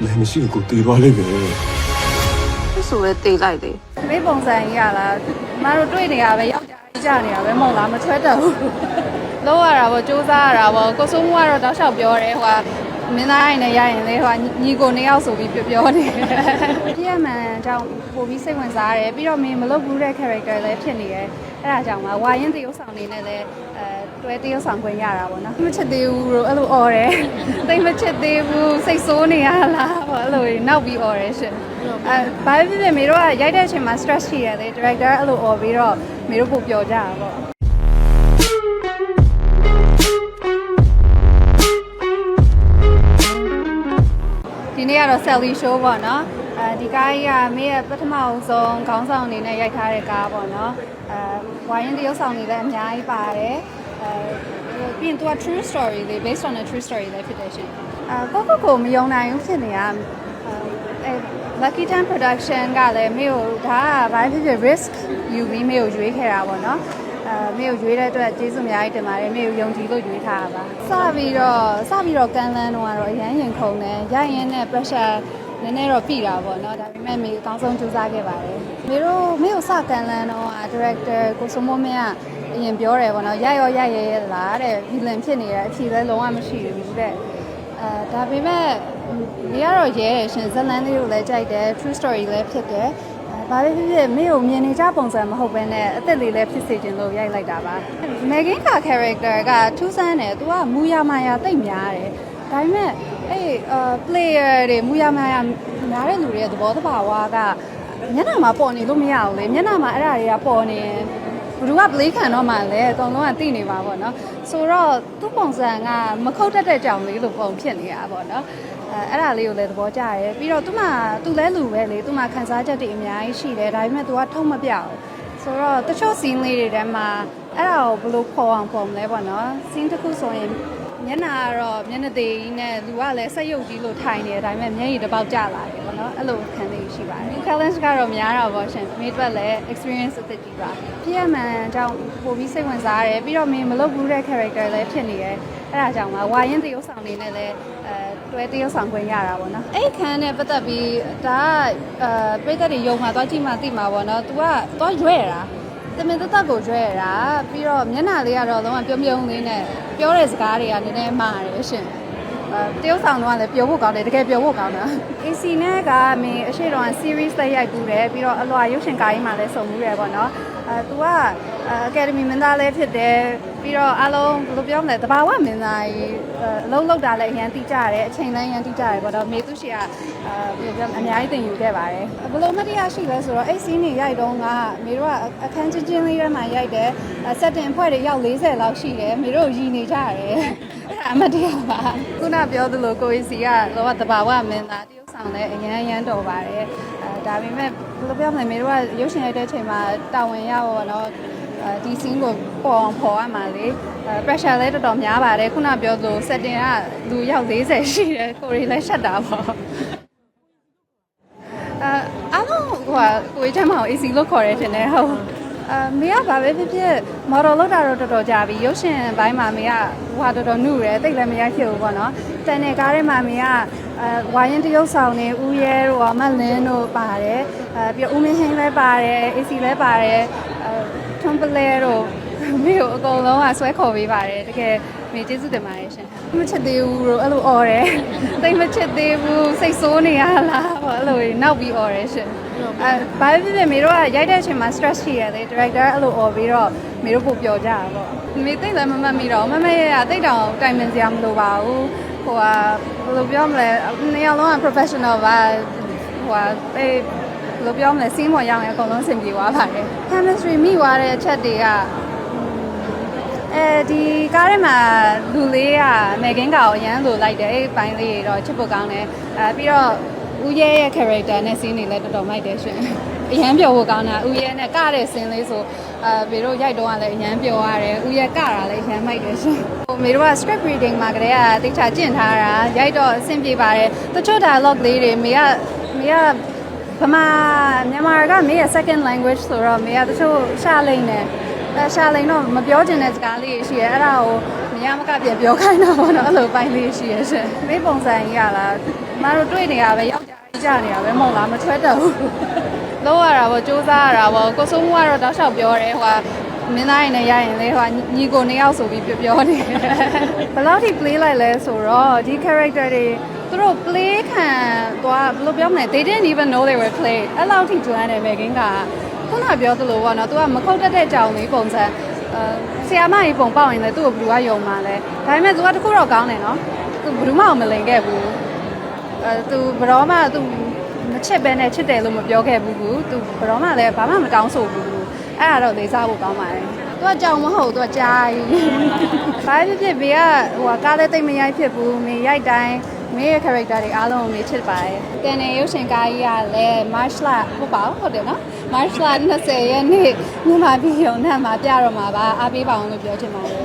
နိုင်မရှိကိုတည်သွားလိမ့်မယ်ဆိုလဲတေးလိုက်တယ်မေးပုံစံကြီးရလားမတို့တွေ့နေရပဲယောက်ျားကြီးကြနေရပဲမဟုတ်လားမချွဲတတ်ဘူးလောက်ရတာပေါ့စူးစမ်းရတာပေါ့ကိုစိုးမိုးကတော့တောက်လျှောက်ပြောတယ်ဟိုမင်းသားရိုင်းနဲ့ရရင်လေဟိုညီကို2ယောက်ဆိုပြီးပြောနေတယ်ပြည့်မှန်ကြောင့်ပို့ပြီးစိတ်ဝင်စားရတယ်ပြီးတော့မင်းမလုပ်ဘူးတဲ့ character လည်းဖြစ်နေတယ်အဲ့ဒါကြောင့်ဝါရင်တရုပ်ဆောင်နေနဲ့လည်းတွဲတရုပ်ဆောင်ခွင့်ရတာပေါ့နော်မချစ်သေးဘူးလို့အဲ့လိုអော်တယ်တိတ်မချစ်သေးဘူးစိတ်ဆိုးနေရလားပေါ့အဲ့လိုနောက်ပြီးអော်တယ်ရှင်ဘာဖြစ်ဖြစ်မေတို့ကရိုက်တဲ့အချိန်မှာ stress ရှိရတယ်လေ director အဲ့လိုអော်ပြီးတော့မေတို့ပို့ပျော်ကြတာပေါ့ဒီနေ့ကတော့ Sally show ပေါ့နော်ဒီကားကြီးကမေရဲ့ပထမဆုံးခေါင်းဆောင်အနေနဲ့ရိုက်ထားတဲ့ကားပေါ့နော်ဝိုင်းတရုပ်ဆောင်နေလည်းအများကြီးပါတယ်ပြီးရင်သူက true story လေး based on a true story လေးဖြစ်တယ်ရှင်ကိုမယုံနိုင်ဘူးဖြစ်နေရLucky Time Production ကလည်းမေကိုဒါကဘာဖြစ်ဖြစ် risk ယူပြီးမေကိုရွေးခဲ့တာပေါ့နော်မေကိုရွေးတဲ့အတွက်ကျေးဇူးအများကြီးတင်ပါတယ်မေကိုယုံကြည်လို့ရွေးထားတာပါစပြီးတော့ကန်လန်းတော့အရန်ရင်ခုန်တယ်ရရင်နဲ့ pressure နည်းနည်းတော့ပြီတာပေါ့နော်ဒါပေမဲ့မေအကောင်းဆုံးကြိုးစားခဲ့ပါတယ်မေကိုစကန်လန်းတော့ director ကိုစိုးမိုးမင်းကအရင်ပြောတယ်ပေါ့နော်ရလားတဲ့ villain ဖြစ်နေတဲ့အဖြေလည်းလုံးဝမရှိဘူးတဲ့ဒါပေမဲ့ဒီကတော့ရဲတယ်ရှင်ဇလန်းလေးကိုလည်းကြိုက်တယ် true story လည်းဖြစ်တယ်ဘာပဲဖြစ်ဖြစ်မေကိုမြင်နေကြပုံစံမဟုတ်ဘဲနဲ့အသက်လေးလည်းဖြစ်စေခြင်းလို့ရိုက်လိုက်တာပါ Megan က character ကထူးဆန်းတယ်သူကမူရမာယာတိတ်များတယ်ဒါပေမဲ့player တွေမူရမာယာများတဲ့လူတွေရဲ့သဘောတဘာဝကမျက်နှာမှာပေါ်နေလို့မရဘူးလေမျက်နှာမှာအဲ့ဒါတွေကပေါ်နေရင်ဘယ်သူက play ခံတော့မှလဲအကုန်လုံးကသိနေပါပေါ့နော်ဆိုတော့သူ့ပုံစံကမခုတ်တတ်တဲ့ကြောင်လေးလို့ပုံဖြစ်နေတာပေါ့နော်အဲ့ဒါလေးကိုလည်းသဘောကျတယ်ပြီးတော့သူလဲလူပဲလေသူမှခန်းစားချက်တွေအများကြီးရှိတယ်ဒါပေမဲ့သူကထုံးမပြောက်ဆိုတော့တချို့ scene လေးတွေထဲမှာအဲ့ဒါကိုဘယ်လိုခေါ်အောင်ပုံလဲပေါ့နော် scene တစ်ခုဆိုရင်မျက်နှာကတော့မျက်နှာသေးကြီးနဲ့လူကလည်းဆက်ရုပ်ကြီးလို့ထိုင်နေတယ်ဒါပေမဲ့မျက်ရည်တစ်ပေါက်ကျလာတယ်ပေါ့နော်အဲ့လိုခံနေရှိပါတယ် challenge ကတော့များတာပေါ့ရှင်မိတ်ဘက်လည်း experience အသစ်ကြီးပါပြည့်မှန်ကြောင့်ပို့ပြီးစိတ်ဝင်စားရတယ်ပြီးတော့မင်းမလုပ်ဘူးတဲ့ character လည်းဖြစ်နေတယ်အဲ့ဒါကြောင့်ဝါရင်တရုပ်ဆောင်နေနဲ့လည်းတွဲတရုပ်ဆောင်ခွင့်ရတာပေါ့နော်အဲ့ခန်းနဲ့ပတ်သက်ပြီးဒါကပိတ်သက်တွေယုံမှာသွားကြည့်မှသိမှာပေါ့နော် तू ကသွားရွဲ့တာတမင်သက်ကိုရွဲ့တာပြီးတော့မျက်နှာလေးကတော့လုံးဝပြုံးလေးနဲ့ပြောတဲ့စကားတွေကနည်းနည်းမှားတယ်ရှင်တရုပ်ဆောင်တော့လည်းပြောဖို့ကောင်းတယ်တကယ်ပြောဖို့ကောင်းတာ AC နဲ့ကမင်းအရှိတော် series တက်ရိုက်ပူးတယ်ပြီးတော့အလွာရုပ်ရှင်ကားကြီးမှာလည်းစုံမှုတယ်ပေါ့နော်သူက Academy မင်းသားလည်းဖြစ်တယ်ပြီးတော့အားလုံးဘယ်လိုပြောမလဲတဘာဝမင်းသားကြီးအလုံးလောက်တာလည်းအရန်တိကျတယ်အချိန်လည်းအရန်တိကျတယ်ပေါ့တော့မေသူရှိကဘယ်လိုပြောအများကြီးသင်ယူခဲ့ပါတယ်ဘယ်လိုမှတရားရှိလဲဆိုတော့အဲ့ scene တွေရိုက်တော့ကမေတို့ကအခန်းချင်းလေးထဲမှာရိုက်တယ် setting ဖွဲ့တွေရောက်40လောက်ရှိတယ်မေတို့ရည်နေကြရတယ်အမတရားပါခုနပြောသလိုကိုယ်စီကတော့တဘာဝမင်းသားတရုပ်ဆောင်လည်းအရန်တော်ပါတယ်ဒါပေမဲ့ဘယ်လိုပြောမလဲမေတို့ကရုပ်ရှင်ရိုက်တဲ့အချိန်မှာတာဝန်ရပါတော့ဒီ scene ကိုပေါ်အောင်ဖော်ရမှာလေ pressure လည်းတော်တော်များပါတယ်ခုနပြောသလို setting ကလူရောက်40ရှိတယ်ကိုရီလည်းရှက်တာပေါ့အားလုံးကိုကြီးချမ်းမအောင် AC လို့ခေါ်တယ်ထင်တယ်ဟုတ်မေကဘာပဲဖြစ်ဖြစ် model လောက်တာတော့တော်တော်ကြာပြီရုပ်ရှင်ဘိုင်းမှာမေကတော်တော်နှုတ်တယ်တိတ်လည်းမရိုက်ဖြစ်ဘူးပေါ့နော်တန်တဲ့ကားထဲမှာမေကဝါရင်တရုပ်ဆောင်နေဦးရဲတို့မလင်းတို့ပါတယ်ပြီးဦးမင်းဟင်းလည်းပါတယ် AC လည်းပါတယ်ထွန်းပလဲတို့မေကိုအကုန်လုံးကဆွဲခေါ်ပေးပါတယ်တကယ်မေကျေးဇူးတင်ပါတယ်ရှင်မချစ်သေးဘူးလို့အဲ့လိုអော်တယ်တိတ်မချစ်သေးဘူးစိတ်ဆိုးနေရလားပေါ့အဲ့လိုနောက်ပြီးអော်တယ်ရှင်ဘာဖြစ်ဖြစ်မေတို့ကရိုက်တဲ့အချိန်မှာ stress ရှိရတယ်လေ director အဲ့လိုអော်ပြီးတော့မေတို့ပို့ပျော်ကြတာပေါ့မေသိလည်းမမှတ်မိတော့မမရဲ့အသိတောင်တိုင်ပင်စရာမလိုပါဘူးဟိုကဘယ်လိုပြောမလဲနှစ်ယောက်လုံးက professional ပါဟိုကဘယ်လိုပြောမလဲ scene ပေါ်ရောက်ရင်အကုန်လုံးအဆင်ပြေသွားပါတယ် chemistry မိသွားတဲ့အချက်တွေကဒီကားထဲမှာလူလေးကMeganကိုအရန်လိုလိုက်တယ်အဲ့ဘိုင်းလေးတော့ချစ်ဖို့ကောင်းတယ်ပြီးတော့ဦးရဲရဲ့ character နဲ့ scene တွေလည်းတော်တော်မိုက်တယ်ရှင်အရန်ပျော်ဖို့ကောင်းတာဦးရဲနဲ့ကတဲ့ scene လေးဆိုဘေတို့ရိုက်တော့ကလည်းအရန်ပျော်ရတယ်ဦးရဲကတာလည်းအရန်မိုက်တယ်ရှင်ဟိုမေတို့က script reading မှာကတည်းကတိကျကျင့်ထားတာရိုက်တော့အဆင်ပြေပါတယ်တချို့ dialogue လေးတွေမေကမြန်မာကမေရဲ့ second language ဆိုတော့မေကတချို့ရှာလိမ့်တယ်ရှာလိန်တော့မပြောချင်တဲ့စကားလေးရှိရဲအဲ့ဒါကို မရမကပြန်ပြောခိုင်းတာပေါ့နော်အဲ့လိုပိုင်းလေးရှိရရှင်မေးပုံစံကြီးရလားမတို့တွေ့နေရပဲယောက်ျားကြီးကြနေရပဲမဟုတ်လားမထွက်တော့ဘူးလောက်ရတာပေါ့စူးစမ်းရတာပေါ့ကိုစိုးမိုးကတော့တောက်လျှောက်ပြောတယ်ဟိုမင်းသားရင်နဲ့ရရင်လေဟိုညီကိုနှစ်ယောက်ဆိုပြီးပြောနေတယ်ဘယ်လောက်ထိ play လိုက်လဲဆိုတော့ဒီ character တွေသူတို့ play ခံသွားဘယ်လိုပြောမလဲ they didn't even know they were play အဲ့လောက်ထိကျွမ်းတယ်ပဲခင်ကခုနပြောသလိုပေါ့နော်သူကမခုတ်တတ်တဲ့ကြောင်လေးပုံစံဆရာမကြီးပုံပေါက်ရင်လည်းသူ့ကိုဘယ်သူကယုံမှာလဲဒါပေမဲ့သူကတခုတော့ကောင်းတယ်နော်သူဘယ်သူမှမလိန်ခဲ့ဘူးသူဘယ်တော့မှသူမချစ်ပဲနဲ့ချစ်တယ်လို့မပြောခဲ့ဘူးသူဘယ်တော့မှလည်းဘာမှမတောင်းဆိုဘူးအဲ့ဒါတော့လေးစားဖို့ကောင်းပါတယ်သူကကြောင်မဟုတ်သူကကြားကြီးဘာဖြစ်ဘေးကဟိုကားလည်းတိတ်မရိုက်ဖြစ်ဘူးမေရိုက်တိုင်းမေရဲ့ character တွေအားလုံးကိုမေချစ်ပါတယ်တန်နေရုပ်ရှင်ကားကြီးကလည်း March လဟုတ်တယ်နော် March လ20ရက်နေ့မြန်မာပြည်ရုံနဲ့မှာပြတော့မှာပါအားပေးပါအောင်လို့ပြောချင်ပါတယ်